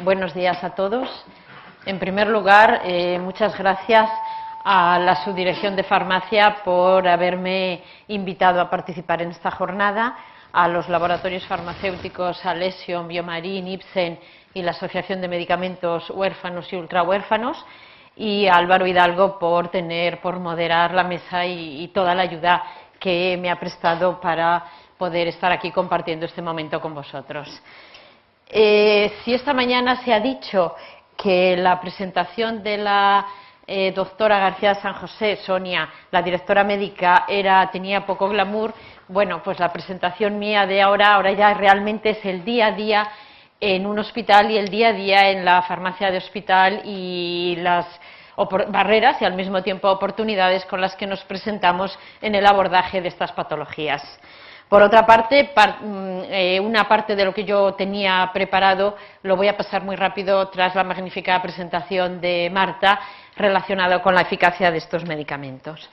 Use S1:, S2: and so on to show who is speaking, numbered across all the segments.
S1: Buenos días a todos. En primer lugar, muchas gracias a la Subdirección de Farmacia por haberme invitado a participar en esta jornada, a los laboratorios farmacéuticos Alexion, Biomarin, Ipsen y la Asociación de Medicamentos Huérfanos y Ultrahuérfanos, y a Álvaro Hidalgo por moderar la mesa y toda la ayuda que me ha prestado para poder estar aquí compartiendo este momento con vosotros. Si esta mañana se ha dicho que la presentación de la doctora García San José, Sonia, la directora médica, tenía poco glamour, bueno, pues la presentación mía de ahora ya realmente es el día a día en un hospital y el día a día en la farmacia de hospital y las barreras y al mismo tiempo oportunidades con las que nos presentamos en el abordaje de estas patologías. Por otra parte, una parte de lo que yo tenía preparado lo voy a pasar muy rápido tras la magnífica presentación de Marta relacionada con la eficacia de estos medicamentos.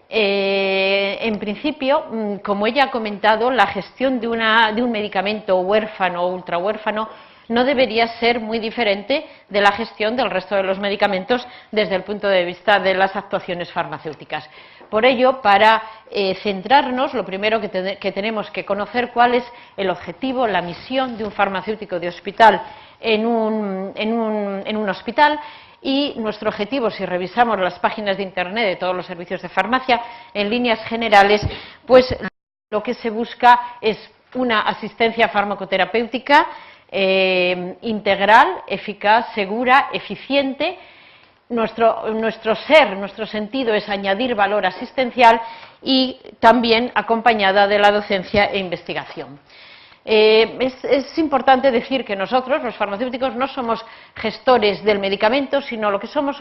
S1: En principio, como ella ha comentado, la gestión de un medicamento huérfano o ultrahuérfano no debería ser muy diferente de la gestión del resto de los medicamentos desde el punto de vista de las actuaciones farmacéuticas. Por ello, para centrarnos, lo primero que tenemos que conocer cuál es el objetivo, la misión de un farmacéutico de hospital en un hospital. Y nuestro objetivo, si revisamos las páginas de Internet de todos los servicios de farmacia, en líneas generales, pues lo que se busca es una asistencia farmacoterapéutica integral, eficaz, segura, eficiente. Nuestro sentido es añadir valor asistencial y también acompañada de la docencia e investigación. Es importante decir que nosotros, los farmacéuticos, no somos gestores del medicamento, sino lo que somos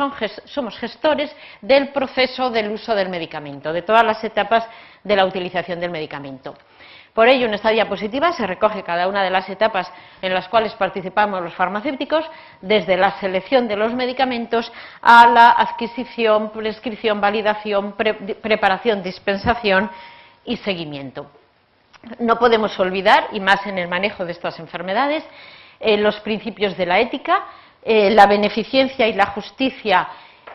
S1: gestores del proceso del uso del medicamento, de todas las etapas de la utilización del medicamento. Por ello, en esta diapositiva se recoge cada una de las etapas en las cuales participamos los farmacéuticos, desde la selección de los medicamentos a la adquisición, prescripción, validación, preparación, dispensación y seguimiento. No podemos olvidar, y más en el manejo de estas enfermedades, los principios de la ética, la beneficencia y la justicia,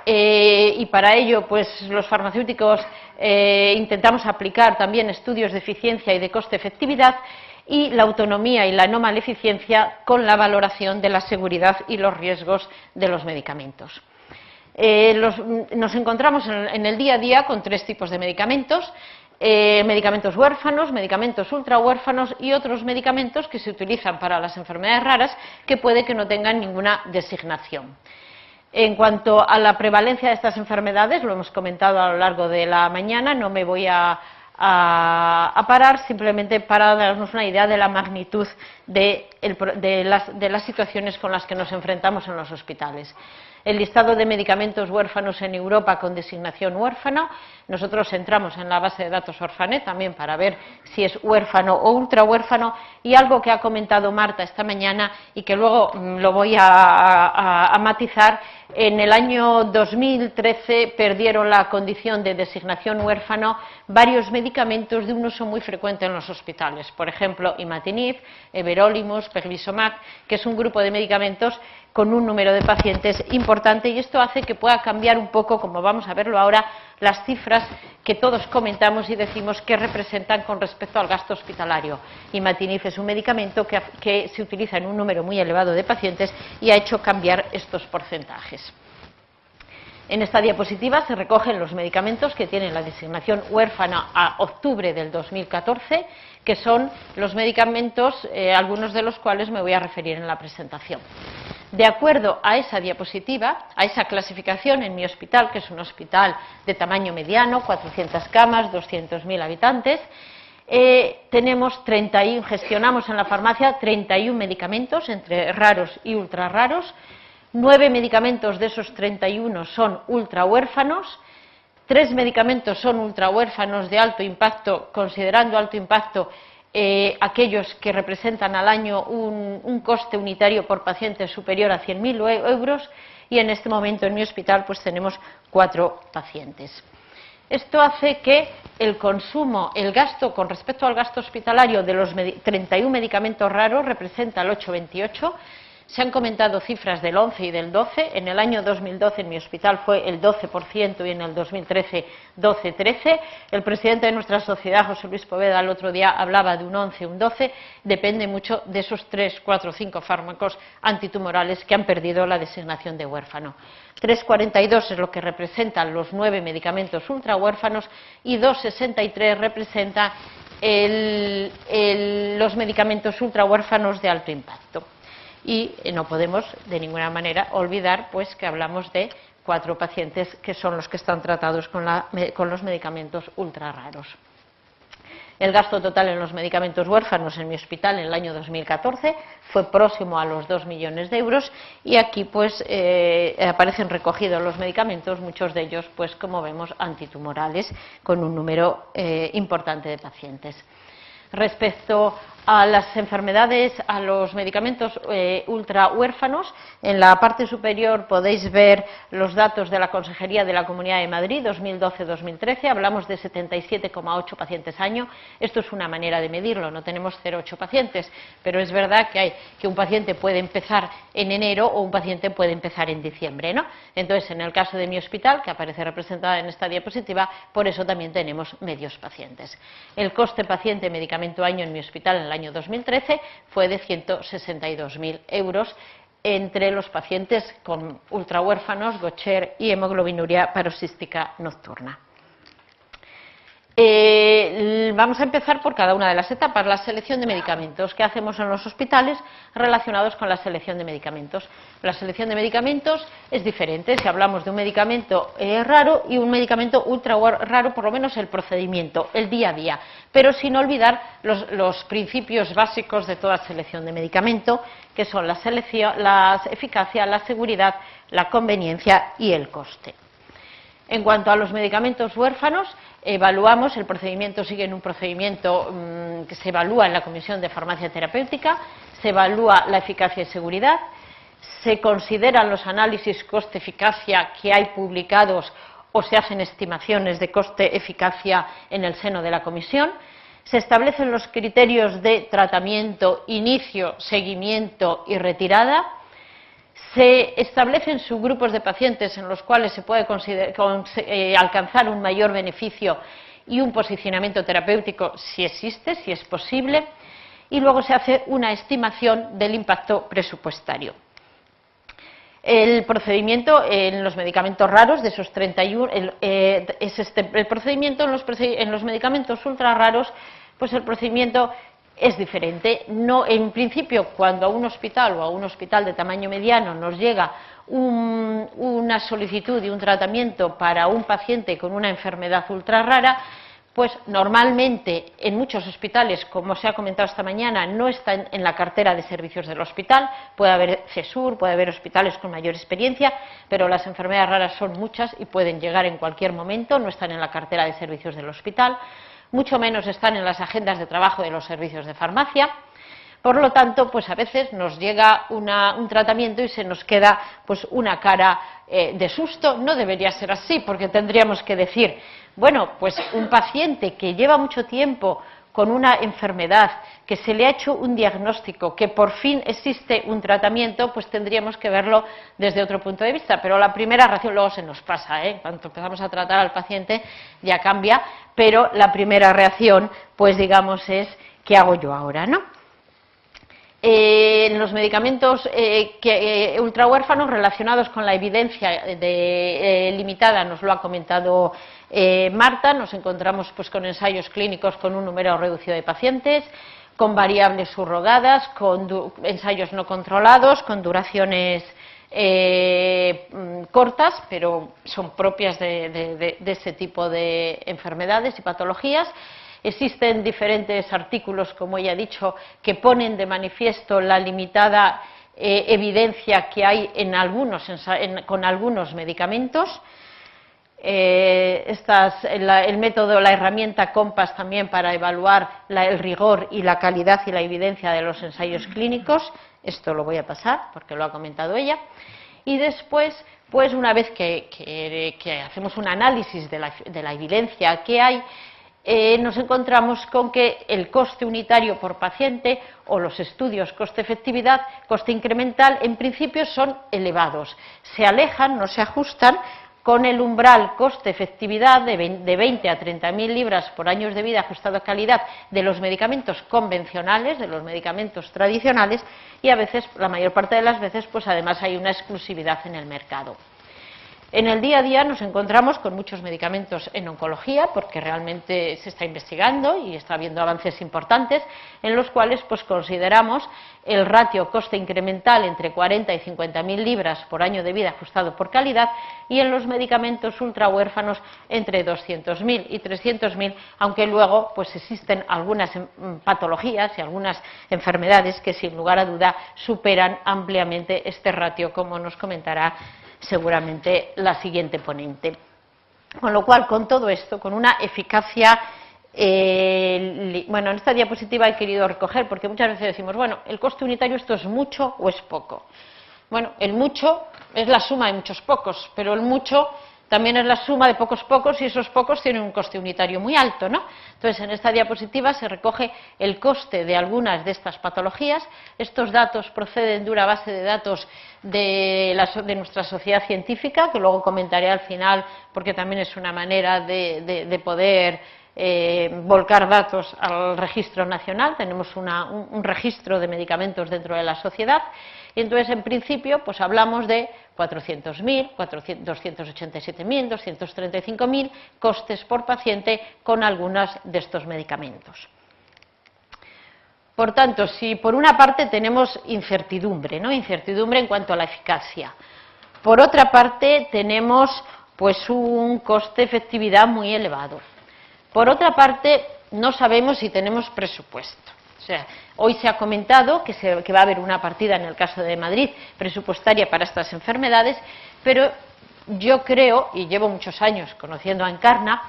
S1: y para ello pues los farmacéuticos intentamos aplicar también estudios de eficiencia y de coste-efectividad, y la autonomía y la no maleficencia con la valoración de la seguridad y los riesgos de los medicamentos. Nos encontramos en el día a día con tres tipos de medicamentos: medicamentos huérfanos, medicamentos ultrahuérfanos y otros medicamentos que se utilizan para las enfermedades raras que puede que no tengan ninguna designación. En cuanto a la prevalencia de estas enfermedades, lo hemos comentado a lo largo de la mañana, no me voy a parar, simplemente para darnos una idea de la magnitud de las situaciones con las que nos enfrentamos en los hospitales. El listado de medicamentos huérfanos en Europa con designación huérfana, nosotros entramos en la base de datos Orphanet también para ver si es huérfano o ultrahuérfano, y algo que ha comentado Marta esta mañana y que luego lo voy a matizar: en el año 2013 perdieron la condición de designación huérfano varios medicamentos de un uso muy frecuente en los hospitales, por ejemplo, imatinib, everolimus, perlisomac, que es un grupo de medicamentos con un número de pacientes importante, y esto hace que pueda cambiar un poco, como vamos a verlo ahora, las cifras que todos comentamos y decimos que representan con respecto al gasto hospitalario. Imatinib es un medicamento que se utiliza en un número muy elevado de pacientes y ha hecho cambiar estos porcentajes. En esta diapositiva se recogen los medicamentos que tienen la designación huérfana a octubre del 2014, que son los medicamentos, algunos de los cuales me voy a referir en la presentación. De acuerdo a esa diapositiva, a esa clasificación, en mi hospital, que es un hospital de tamaño mediano, 400 camas, 200.000 habitantes, gestionamos en la farmacia 31 medicamentos, entre raros y ultra raros. 9 medicamentos de esos 31 son ultrahuérfanos, 3 medicamentos son ultrahuérfanos de alto impacto, considerando alto impacto aquellos que representan al año un coste unitario por paciente superior a 100.000 euros, y en este momento en mi hospital pues tenemos 4 pacientes. Esto hace que el consumo, el gasto con respecto al gasto hospitalario de los 31 medicamentos raros representa el 8,28, Se han comentado cifras del 11 y del 12. En el año 2012 en mi hospital fue el 12% y en el 2013 12-13. El presidente de nuestra sociedad, José Luis Poveda, el otro día hablaba de un 11, un 12. Depende mucho de esos 3, 4, 5 fármacos antitumorales que han perdido la designación de huérfano. 3,42 es lo que representan los 9 medicamentos ultrahuérfanos y 2,63 representa los medicamentos ultrahuérfanos de alto impacto. Y no podemos de ninguna manera olvidar pues que hablamos de 4 pacientes que son los que están tratados con los medicamentos ultra raros. El gasto total en los medicamentos huérfanos en mi hospital en el año 2014 fue próximo a los 2 millones de euros y aquí pues aparecen recogidos los medicamentos, muchos de ellos pues como vemos antitumorales con un número importante de pacientes. Respecto a las enfermedades, a los medicamentos ultra huérfanos, en la parte superior podéis ver los datos de la Consejería de la Comunidad de Madrid 2012-2013, hablamos de 77,8 pacientes año. Esto es una manera de medirlo, no tenemos 0,8 pacientes, pero es verdad que un paciente puede empezar en enero o un paciente puede empezar en diciembre, ¿no? Entonces, en el caso de mi hospital, que aparece representada en esta diapositiva, por eso también tenemos medios pacientes. El coste paciente medicamento año en mi hospital en el año 2013 fue de 162.000 euros entre los pacientes con ultrahuérfanos, Gaucher y hemoglobinuria paroxística nocturna. Vamos a empezar por cada una de las etapas. La selección de medicamentos. ¿Qué hacemos en los hospitales relacionados con la selección de medicamentos? La selección de medicamentos es diferente si hablamos de un medicamento raro y un medicamento ultra raro, por lo menos el procedimiento, el día a día, pero sin olvidar los principios básicos de toda selección de medicamento, que son la eficacia, la seguridad, la conveniencia y el coste. En cuanto a los medicamentos huérfanos, evaluamos, el procedimiento sigue en un procedimiento que se evalúa en la Comisión de Farmacia Terapéutica, se evalúa la eficacia y seguridad, se consideran los análisis coste-eficacia que hay publicados o se hacen estimaciones de coste-eficacia en el seno de la Comisión, se establecen los criterios de tratamiento, inicio, seguimiento y retirada. Se establecen subgrupos de pacientes en los cuales se puede alcanzar un mayor beneficio y un posicionamiento terapéutico si existe, si es posible, y luego se hace una estimación del impacto presupuestario. El procedimiento en los medicamentos raros, de esos 31, el procedimiento en los medicamentos ultra raros, pues el procedimiento es diferente. No, en principio, cuando a un hospital o a un hospital de tamaño mediano nos llega una solicitud de un tratamiento para un paciente con una enfermedad ultra rara, pues normalmente en muchos hospitales, como se ha comentado esta mañana, no están en la cartera de servicios del hospital. Puede haber CESUR, puede haber hospitales con mayor experiencia, pero las enfermedades raras son muchas y pueden llegar en cualquier momento, no están en la cartera de servicios del hospital. Mucho menos están en las agendas de trabajo de los servicios de farmacia. Por lo tanto, pues a veces nos llega un tratamiento y se nos queda pues una cara de susto. No debería ser así, porque tendríamos que decir, bueno, pues un paciente que lleva mucho tiempo con una enfermedad, que se le ha hecho un diagnóstico, que por fin existe un tratamiento, pues tendríamos que verlo desde otro punto de vista. Pero la primera reacción luego se nos pasa, cuando empezamos a tratar al paciente ya cambia, pero la primera reacción, pues digamos, es ¿qué hago yo ahora, no? En los medicamentos ultrahuérfanos relacionados con la evidencia limitada, nos lo ha comentado Marta, nos encontramos pues con ensayos clínicos con un número reducido de pacientes, con variables subrogadas, con ensayos no controlados, con duraciones cortas, pero son propias de ese tipo de enfermedades y patologías. Existen diferentes artículos, como ya he dicho, que ponen de manifiesto la limitada evidencia que hay con algunos medicamentos. El método, la herramienta COMPAS también para evaluar el rigor y la calidad y la evidencia de los ensayos clínicos. Esto lo voy a pasar porque lo ha comentado ella. Y después, pues una vez que hacemos un análisis de la evidencia que hay, nos encontramos con que el coste unitario por paciente o los estudios coste-efectividad, coste incremental, en principio son elevados. Se alejan, no se ajustan con el umbral coste-efectividad de 20 a 30.000 libras por años de vida ajustado a calidad de los medicamentos convencionales, de los medicamentos tradicionales, y a veces, la mayor parte de las veces, pues además hay una exclusividad en el mercado. En el día a día nos encontramos con muchos medicamentos en oncología, porque realmente se está investigando y está habiendo avances importantes, en los cuales pues consideramos el ratio coste incremental entre 40 y 50.000 libras por año de vida ajustado por calidad, y en los medicamentos ultrahuérfanos entre 200.000 y 300.000, aunque luego pues existen algunas patologías y algunas enfermedades que sin lugar a duda superan ampliamente este ratio, como nos comentará seguramente la siguiente ponente. Con lo cual, con todo esto, con una eficacia, bueno, en esta diapositiva he querido recoger, porque muchas veces decimos, bueno, el coste unitario, ¿esto es mucho o es poco? Bueno, el mucho es la suma de muchos pocos, pero el mucho también es la suma de pocos pocos, y esos pocos tienen un coste unitario muy alto, ¿no? Entonces, en esta diapositiva se recoge el coste de algunas de estas patologías. Estos datos proceden de una base de datos de nuestra sociedad científica, que luego comentaré al final, porque también es una manera de poder volcar datos al registro nacional. Tenemos un registro de medicamentos dentro de la sociedad, y entonces en principio pues hablamos de 400.000, 287.000, 235.000 costes por paciente con algunos de estos medicamentos. Por tanto, si por una parte tenemos incertidumbre, ¿no? Incertidumbre en cuanto a la eficacia, por otra parte tenemos pues un coste-efectividad muy elevado. Por otra parte, no sabemos si tenemos presupuesto. O sea, hoy se ha comentado que va a haber una partida, en el caso de Madrid, presupuestaria para estas enfermedades, pero yo creo, y llevo muchos años conociendo a Encarna,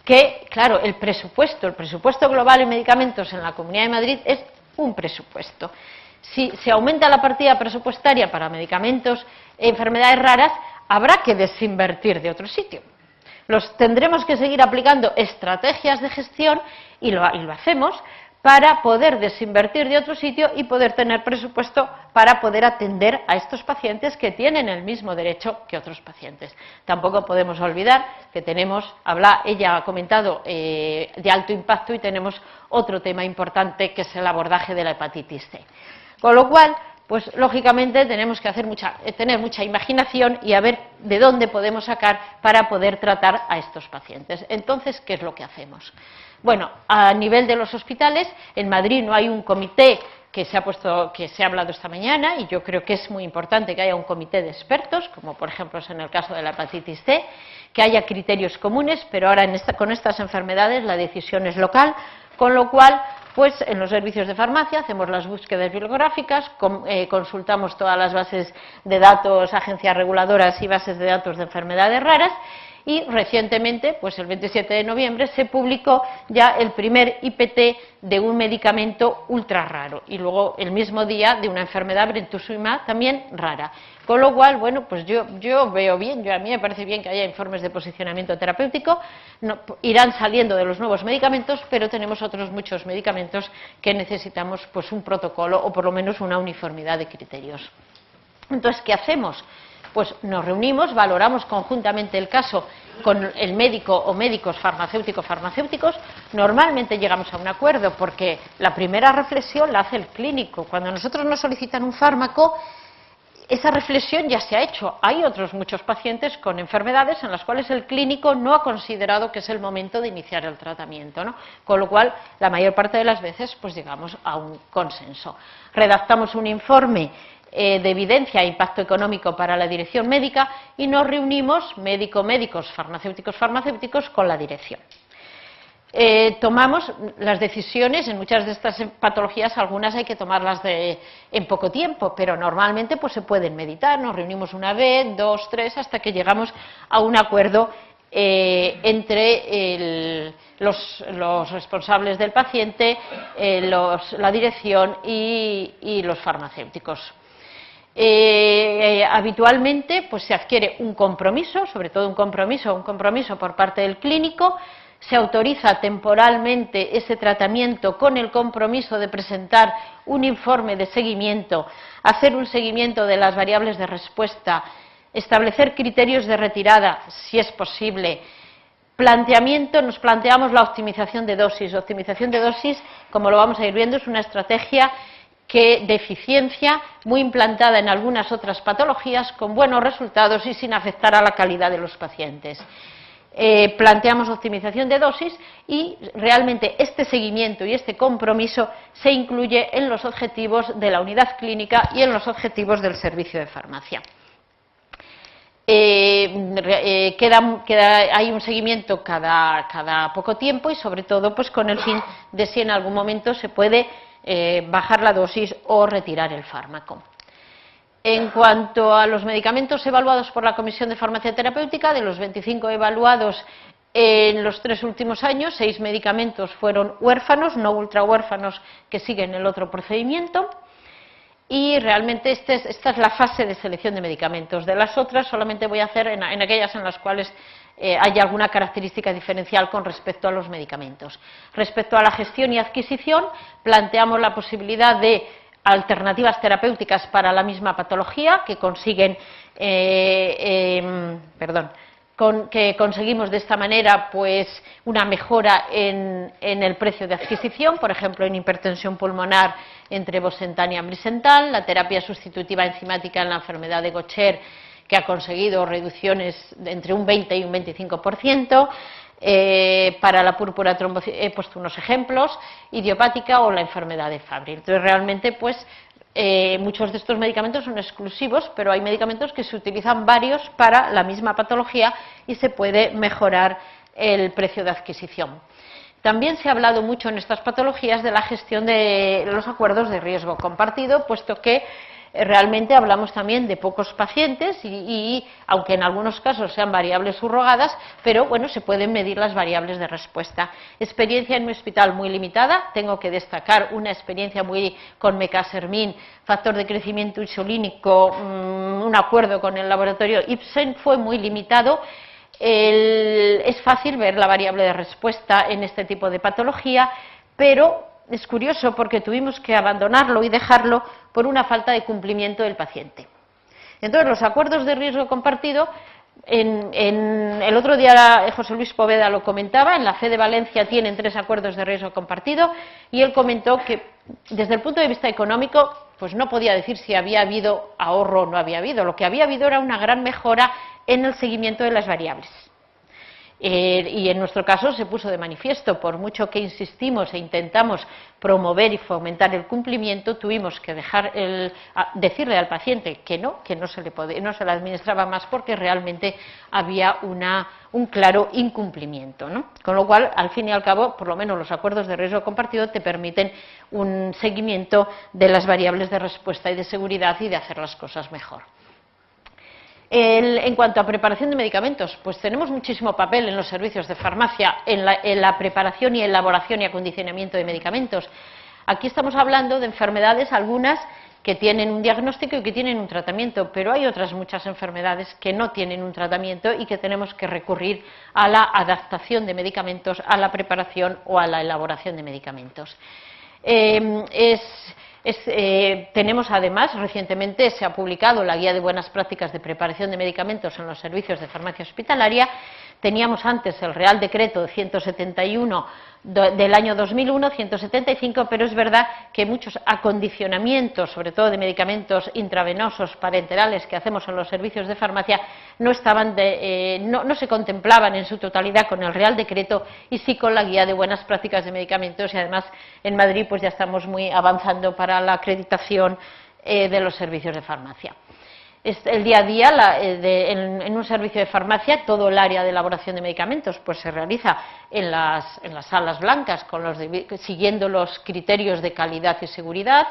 S1: que, claro, el presupuesto global en medicamentos en la Comunidad de Madrid es un presupuesto. Si se aumenta la partida presupuestaria para medicamentos e enfermedades raras, habrá que desinvertir de otro sitio. Tendremos que seguir aplicando estrategias de gestión, y lo hacemos, para poder desinvertir de otro sitio y poder tener presupuesto para poder atender a estos pacientes que tienen el mismo derecho que otros pacientes. Tampoco podemos olvidar que ella ha comentado de alto impacto, y tenemos otro tema importante, que es el abordaje de la hepatitis C. Con lo cual, pues lógicamente tenemos que tener mucha imaginación y a ver de dónde podemos sacar para poder tratar a estos pacientes. Entonces, ¿qué es lo que hacemos? Bueno, a nivel de los hospitales, en Madrid no hay un comité que se ha hablado esta mañana, y yo creo que es muy importante que haya un comité de expertos, como por ejemplo es en el caso de la hepatitis C, que haya criterios comunes, pero ahora con estas enfermedades la decisión es local, con lo cual, pues en los servicios de farmacia hacemos las búsquedas bibliográficas, consultamos todas las bases de datos, agencias reguladoras y bases de datos de enfermedades raras, y recientemente, pues el 27 de noviembre, se publicó ya el primer IPT de un medicamento ultra raro, y luego el mismo día de una enfermedad brentuximab también rara. Con lo cual, bueno, pues yo veo bien, a mí me parece bien que haya informes de posicionamiento terapéutico, irán saliendo de los nuevos medicamentos, pero tenemos otros muchos medicamentos que necesitamos pues un protocolo o por lo menos una uniformidad de criterios. Entonces, ¿qué hacemos? Pues nos reunimos, valoramos conjuntamente el caso con el médico o médicos farmacéuticos. Normalmente llegamos a un acuerdo, porque la primera reflexión la hace el clínico. Cuando nosotros nos solicitan un fármaco, esa reflexión ya se ha hecho. Hay otros muchos pacientes con enfermedades en las cuales el clínico no ha considerado que es el momento de iniciar el tratamiento, ¿no? Con lo cual, la mayor parte de las veces, pues llegamos a un consenso. Redactamos un informe de evidencia e impacto económico para la dirección médica, y nos reunimos médicos, farmacéuticos con la dirección. Tomamos las decisiones. En muchas de estas patologías, algunas hay que tomarlas en poco tiempo, pero normalmente pues se pueden meditar. Nos reunimos una vez, dos, tres, hasta que llegamos a un acuerdo entre los responsables del paciente, la dirección y los farmacéuticos. Habitualmente pues se adquiere un compromiso, sobre todo un compromiso por parte del clínico, se autoriza temporalmente ese tratamiento con el compromiso de presentar un informe de seguimiento, hacer un seguimiento de las variables de respuesta, establecer criterios de retirada, si es posible. Nos planteamos la optimización de dosis. La optimización de dosis, como lo vamos a ir viendo, es una estrategia de eficiencia muy implantada en algunas otras patologías, con buenos resultados y sin afectar a la calidad de los pacientes. Planteamos optimización de dosis y realmente este seguimiento y este compromiso se incluye en los objetivos de la unidad clínica y en los objetivos del servicio de farmacia. Hay un seguimiento cada poco tiempo y sobre todo pues con el fin de si en algún momento se puede bajar la dosis o retirar el fármaco. En cuanto a los medicamentos evaluados por la Comisión de Farmacia Terapéutica, de los 25 evaluados en los 3 últimos años, 6 medicamentos fueron huérfanos, no ultrahuérfanos, que siguen el otro procedimiento. Y realmente esta es la fase de selección de medicamentos. De las otras solamente voy a hacer en aquellas en las cuales hay alguna característica diferencial con respecto a los medicamentos. Respecto a la gestión y adquisición, planteamos la posibilidad de alternativas terapéuticas para la misma patología que conseguimos de esta manera pues una mejora en el precio de adquisición, por ejemplo en hipertensión pulmonar entre Bosentan y Ambrisentan, la terapia sustitutiva enzimática en la enfermedad de Gaucher, que ha conseguido reducciones de entre un 20 y un 25%, para la púrpura trombocítica he puesto unos ejemplos, idiopática o la enfermedad de Fabry. Entonces realmente pues muchos de estos medicamentos son exclusivos, pero hay medicamentos que se utilizan varios para la misma patología y se puede mejorar el precio de adquisición. También se ha hablado mucho en estas patologías de la gestión de los acuerdos de riesgo compartido, puesto que realmente hablamos también de pocos pacientes y aunque en algunos casos sean variables subrogadas, pero bueno, se pueden medir las variables de respuesta. Experiencia en mi hospital muy limitada, tengo que destacar una experiencia con Mecasermin, factor de crecimiento insulínico, un acuerdo con el laboratorio Ipsen fue muy limitado. Es fácil ver la variable de respuesta en este tipo de patología, pero es curioso porque tuvimos que abandonarlo y dejarlo por una falta de cumplimiento del paciente. Entonces, los acuerdos de riesgo compartido, el otro día José Luis Poveda lo comentaba, en la FE de Valencia tienen 3 acuerdos de riesgo compartido y él comentó que desde el punto de vista económico pues no podía decir si había habido ahorro o no había habido. Lo que había habido era una gran mejora en el seguimiento de las variables. Y en nuestro caso se puso de manifiesto, por mucho que insistimos e intentamos promover y fomentar el cumplimiento, tuvimos que decirle al paciente que no se le administraba más porque realmente había un claro incumplimiento, ¿no? Con lo cual, al fin y al cabo, por lo menos los acuerdos de riesgo compartido te permiten un seguimiento de las variables de respuesta y de seguridad y de hacer las cosas mejor. En cuanto a preparación de medicamentos, pues tenemos muchísimo papel en los servicios de farmacia, en la preparación y elaboración y acondicionamiento de medicamentos. Aquí estamos hablando de enfermedades, algunas que tienen un diagnóstico y que tienen un tratamiento, pero hay otras muchas enfermedades que no tienen un tratamiento y que tenemos que recurrir a la adaptación de medicamentos, a la preparación o a la elaboración de medicamentos. Tenemos además, recientemente se ha publicado la Guía de Buenas Prácticas de Preparación de Medicamentos en los Servicios de Farmacia Hospitalaria. Teníamos antes el Real Decreto de 171 del año 2001, 175, pero es verdad que muchos acondicionamientos, sobre todo de medicamentos intravenosos parenterales que hacemos en los servicios de farmacia, no se contemplaban en su totalidad con el Real Decreto y sí con la Guía de Buenas Prácticas de Medicamentos, y además en Madrid pues ya estamos muy avanzando para la acreditación de los servicios de farmacia. El día a día en un servicio de farmacia, todo el área de elaboración de medicamentos pues se realiza en las salas blancas siguiendo los criterios de calidad y seguridad.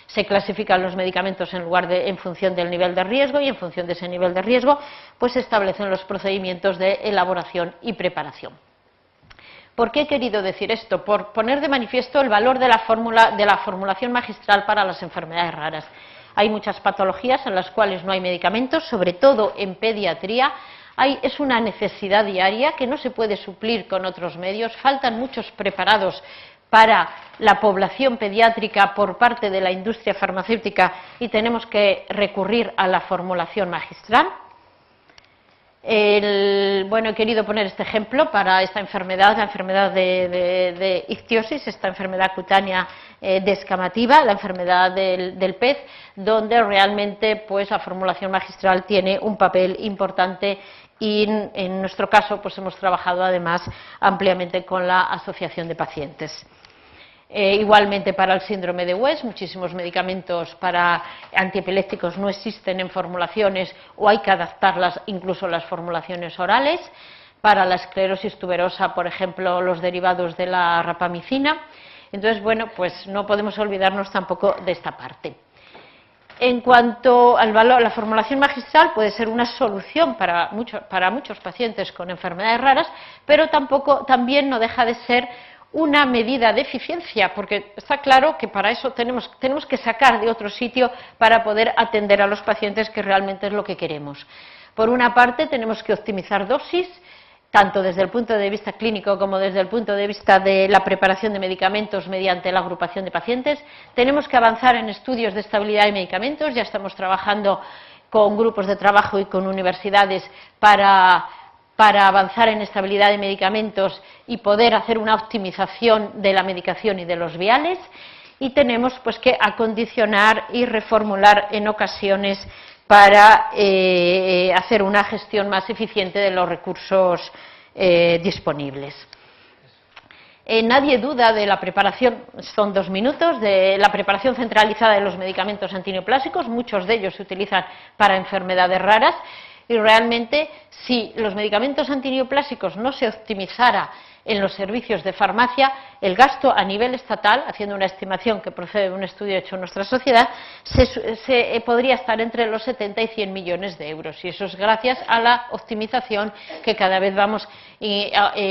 S1: Se clasifican los medicamentos en función del nivel de riesgo y en función de ese nivel de riesgo pues se establecen los procedimientos de elaboración y preparación. ¿Por qué he querido decir esto? Por poner de manifiesto el valor de la formulación magistral para las enfermedades raras. Hay muchas patologías en las cuales no hay medicamentos, sobre todo en pediatría. Es una necesidad diaria que no se puede suplir con otros medios, faltan muchos preparados para la población pediátrica por parte de la industria farmacéutica y tenemos que recurrir a la formulación magistral. He querido poner este ejemplo para esta enfermedad, la enfermedad de ictiosis, esta enfermedad cutánea descamativa, la enfermedad del pez, donde realmente pues, la formulación magistral tiene un papel importante y en nuestro caso pues, hemos trabajado además ampliamente con la asociación de pacientes. Igualmente para el síndrome de West, muchísimos medicamentos para antiepilépticos no existen en formulaciones o hay que adaptarlas, incluso las formulaciones orales. Para la esclerosis tuberosa, por ejemplo, los derivados de la rapamicina. Entonces, bueno, pues no podemos olvidarnos tampoco de esta parte. En cuanto al valor, la formulación magistral puede ser una solución para muchos pacientes con enfermedades raras, pero también no deja de ser una medida de eficiencia, porque está claro que para eso tenemos que sacar de otro sitio para poder atender a los pacientes, que realmente es lo que queremos. Por una parte, tenemos que optimizar dosis, tanto desde el punto de vista clínico como desde el punto de vista de la preparación de medicamentos mediante la agrupación de pacientes. Tenemos que avanzar en estudios de estabilidad de medicamentos, ya estamos trabajando con grupos de trabajo y con universidades para avanzar en estabilidad de medicamentos y poder hacer una optimización de la medicación y de los viales, y tenemos pues que acondicionar y reformular en ocasiones para hacer una gestión más eficiente de los recursos disponibles. Nadie duda de la preparación, son 2 minutos, de la preparación centralizada de los medicamentos antineoplásicos, muchos de ellos se utilizan para enfermedades raras. Y realmente, si los medicamentos antineoplásicos no se optimizara en los servicios de farmacia, el gasto a nivel estatal, haciendo una estimación que procede de un estudio hecho en nuestra sociedad, podría estar entre los 70 y 100 millones de euros. Y eso es gracias a la optimización que cada vez vamos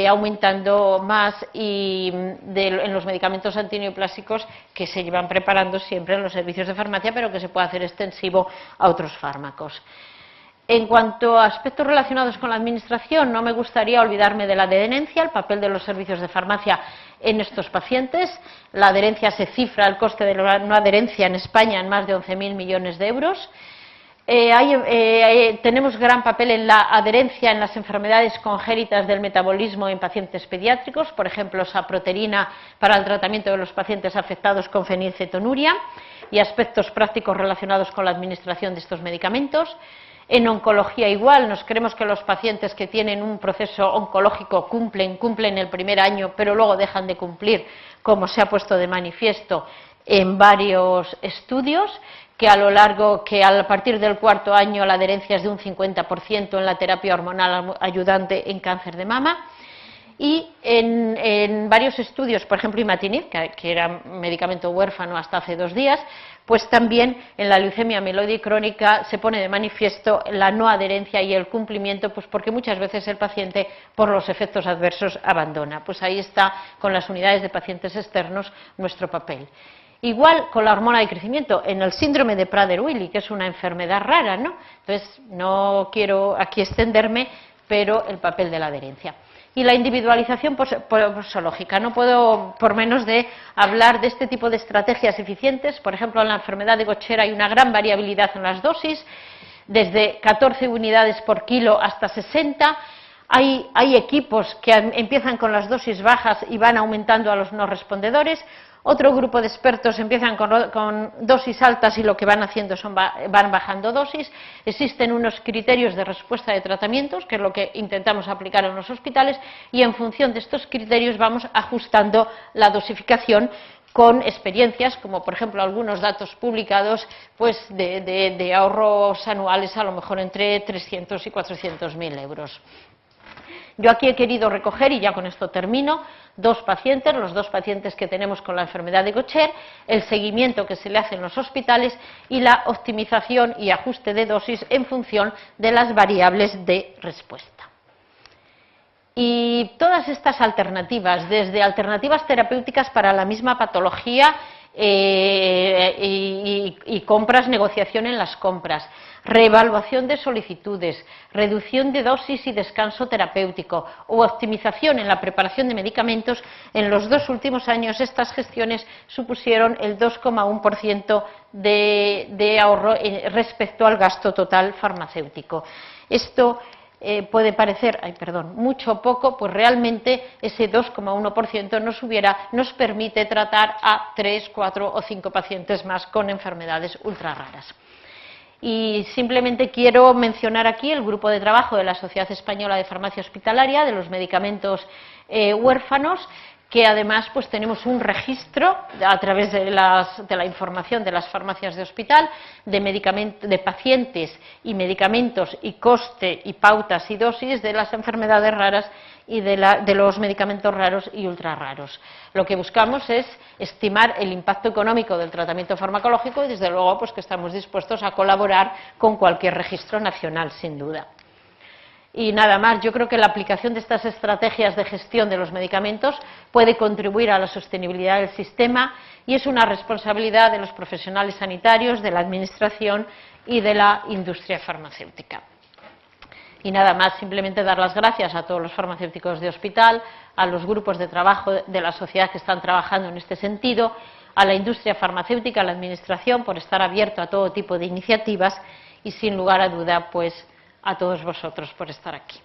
S1: aumentando más en los medicamentos antineoplásicos que se llevan preparando siempre en los servicios de farmacia, pero que se puede hacer extensivo a otros fármacos. En cuanto a aspectos relacionados con la administración, no me gustaría olvidarme de la adherencia, el papel de los servicios de farmacia en estos pacientes. La adherencia se cifra, el coste de la no adherencia en España, en más de 11.000 millones de euros. Tenemos gran papel en la adherencia en las enfermedades congénitas del metabolismo en pacientes pediátricos, por ejemplo, saproterina para el tratamiento de los pacientes afectados con fenilcetonuria, y aspectos prácticos relacionados con la administración de estos medicamentos. En oncología igual, nos creemos que los pacientes que tienen un proceso oncológico cumplen el primer año, pero luego dejan de cumplir, como se ha puesto de manifiesto en varios estudios, que a partir del 4.º año la adherencia es de un 50% en la terapia hormonal ayudante en cáncer de mama. Y en varios estudios, por ejemplo imatinib, que era medicamento huérfano hasta hace 2 días, pues también en la leucemia amiloide crónica se pone de manifiesto la no adherencia y el cumplimiento, pues porque muchas veces el paciente por los efectos adversos abandona. Pues ahí está, con las unidades de pacientes externos, nuestro papel. Igual con la hormona de crecimiento, en el síndrome de Prader-Willi, que es una enfermedad rara, ¿no? Entonces, no quiero aquí extenderme, pero el papel de la adherencia. Y la individualización posológica. No puedo por menos de hablar de este tipo de estrategias eficientes. Por ejemplo, en la enfermedad de Gaucher hay una gran variabilidad en las dosis, desde 14 unidades por kilo hasta 60. Hay equipos que empiezan con las dosis bajas y van aumentando a los no respondedores. Otro grupo de expertos empiezan con dosis altas y lo que van haciendo van bajando dosis. Existen unos criterios de respuesta de tratamientos, que es lo que intentamos aplicar en los hospitales, y en función de estos criterios vamos ajustando la dosificación con experiencias, como por ejemplo algunos datos publicados, pues de ahorros anuales a lo mejor entre 300 y 400.000 euros. Yo aquí he querido recoger, y ya con esto termino, los 2 pacientes que tenemos con la enfermedad de Gaucher, el seguimiento que se le hace en los hospitales y la optimización y ajuste de dosis en función de las variables de respuesta. Y todas estas alternativas, desde alternativas terapéuticas para la misma patología, y compras, negociación en las compras, reevaluación de solicitudes, reducción de dosis y descanso terapéutico o optimización en la preparación de medicamentos, en los 2 últimos años estas gestiones supusieron el 2,1% de ahorro respecto al gasto total farmacéutico. Esto puede parecer, mucho o poco, pues realmente ese 2,1% nos permite tratar a 3, 4 o 5 pacientes más con enfermedades ultra raras. Y simplemente quiero mencionar aquí el grupo de trabajo de la Sociedad Española de Farmacia Hospitalaria de los medicamentos huérfanos, que además pues tenemos un registro a través de la información de las farmacias de hospital de pacientes y medicamentos y coste y pautas y dosis de las enfermedades raras y de los medicamentos raros y ultra raros. Lo que buscamos es estimar el impacto económico del tratamiento farmacológico y desde luego pues que estamos dispuestos a colaborar con cualquier registro nacional, sin duda. Y nada más, yo creo que la aplicación de estas estrategias de gestión de los medicamentos puede contribuir a la sostenibilidad del sistema y es una responsabilidad de los profesionales sanitarios, de la Administración y de la industria farmacéutica. Y nada más, simplemente dar las gracias a todos los farmacéuticos de hospital, a los grupos de trabajo de la sociedad que están trabajando en este sentido, a la industria farmacéutica, a la Administración por estar abierto a todo tipo de iniciativas y sin lugar a duda, pues, a todos vosotros por estar aquí.